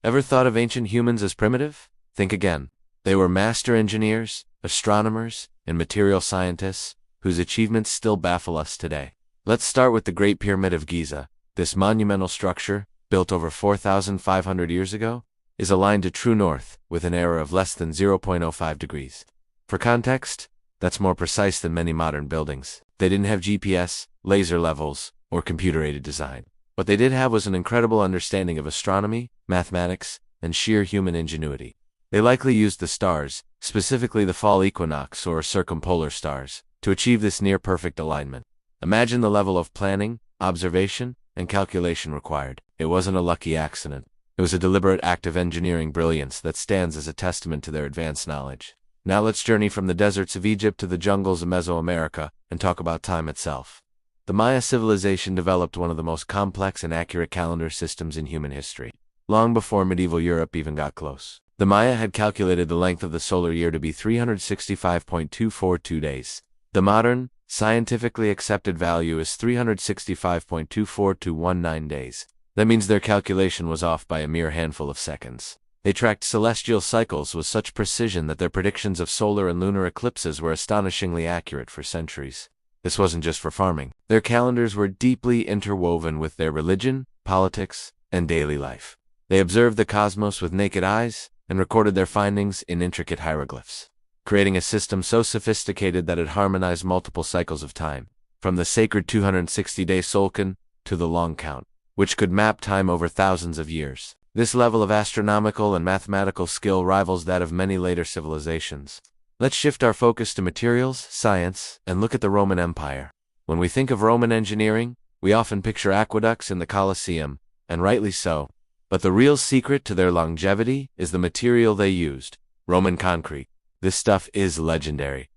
Ever thought of ancient humans as primitive? Think again. They were master engineers, astronomers, and material scientists, whose achievements still baffle us today. Let's start with the Great Pyramid of Giza. This monumental structure, built over 4,500 years ago, is aligned to true north, with an error of less than 0.05 degrees. For context, that's more precise than many modern buildings. They didn't have GPS, laser levels, or computer-aided design. What they did have was an incredible understanding of astronomy, mathematics, and sheer human ingenuity. They likely used the stars, specifically the fall equinox or circumpolar stars, to achieve this near-perfect alignment. Imagine the level of planning, observation, and calculation required. It wasn't a lucky accident. It was a deliberate act of engineering brilliance that stands as a testament to their advanced knowledge. Now let's journey from the deserts of Egypt to the jungles of Mesoamerica and talk about time itself. The Maya civilization developed one of the most complex and accurate calendar systems in human history. Long before medieval Europe even got close, the Maya had calculated the length of the solar year to be 365.242 days. The modern, scientifically accepted value is 365.24219 days. That means their calculation was off by a mere handful of seconds. They tracked celestial cycles with such precision that their predictions of solar and lunar eclipses were astonishingly accurate for centuries. This wasn't just for farming. Their calendars were deeply interwoven with their religion, politics, and daily life. They observed the cosmos with naked eyes and recorded their findings in intricate hieroglyphs, creating a system so sophisticated that it harmonized multiple cycles of time, from the sacred 260-day Solkan to the long count, which could map time over thousands of years. This level of astronomical and mathematical skill rivals that of many later civilizations. Let's shift our focus to materials, science, and look at the Roman Empire. When we think of Roman engineering, we often picture aqueducts in the Colosseum, and rightly so. But the real secret to their longevity is the material they used: Roman concrete. This stuff is legendary.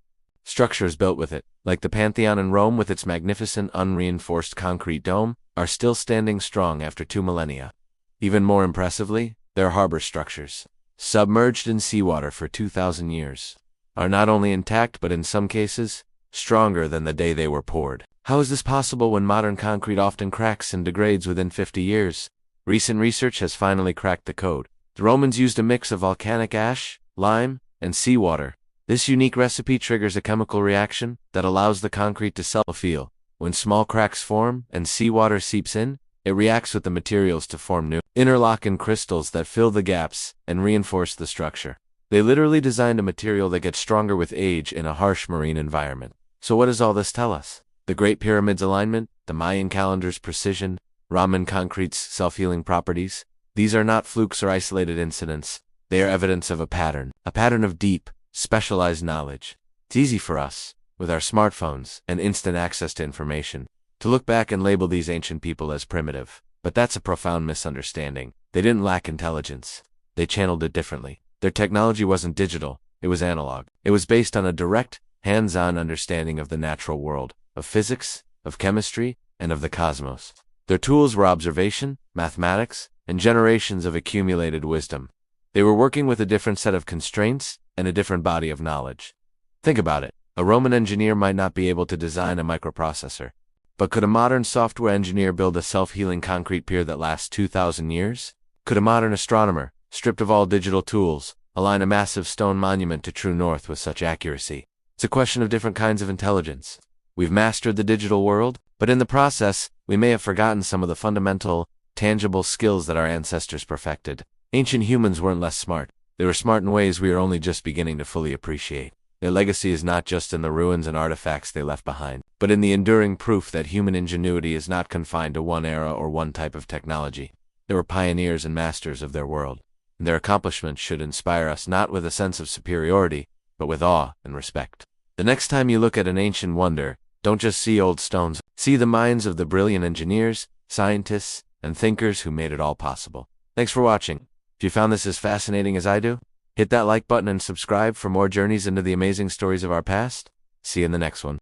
Structures built with it, like the Pantheon in Rome with its magnificent unreinforced concrete dome, are still standing strong after 2 millennia. Even more impressively, their harbor structures, submerged in seawater for 2,000 years, are not only intact but in some cases, stronger than the day they were poured. How is this possible when modern concrete often cracks and degrades within 50 years? Recent research has finally cracked the code. The Romans used a mix of volcanic ash, lime, and seawater. This unique recipe triggers a chemical reaction that allows the concrete to self-heal. When small cracks form and seawater seeps in, it reacts with the materials to form new interlocking crystals that fill the gaps and reinforce the structure. They literally designed a material that gets stronger with age in a harsh marine environment. So what does all this tell us? The Great Pyramid's alignment, the Mayan calendar's precision, Roman concrete's self-healing properties, these are not flukes or isolated incidents. They are evidence of a pattern of deep, specialized knowledge. It's easy for us, with our smartphones and instant access to information, to look back and label these ancient people as primitive. But that's a profound misunderstanding. They didn't lack intelligence. They channeled it differently. Their technology wasn't digital, it was analog. It was based on a direct, hands-on understanding of the natural world, of physics, of chemistry, and of the cosmos. Their tools were observation, mathematics, and generations of accumulated wisdom. They were working with a different set of constraints and a different body of knowledge. Think about it. A Roman engineer might not be able to design a microprocessor. But could a modern software engineer build a self-healing concrete pier that lasts 2,000 years? Could a modern astronomer, stripped of all digital tools, align a massive stone monument to true north with such accuracy? It's a question of different kinds of intelligence. We've mastered the digital world, but in the process, we may have forgotten some of the fundamental, tangible skills that our ancestors perfected. Ancient humans weren't less smart. They were smart in ways we are only just beginning to fully appreciate. Their legacy is not just in the ruins and artifacts they left behind, but in the enduring proof that human ingenuity is not confined to one era or one type of technology. They were pioneers and masters of their world, and their accomplishments should inspire us not with a sense of superiority, but with awe and respect. The next time you look at an ancient wonder, don't just see old stones. See the minds of the brilliant engineers, scientists, and thinkers who made it all possible. Thanks for watching. If you found this as fascinating as I do, hit that like button and subscribe for more journeys into the amazing stories of our past. See you in the next one.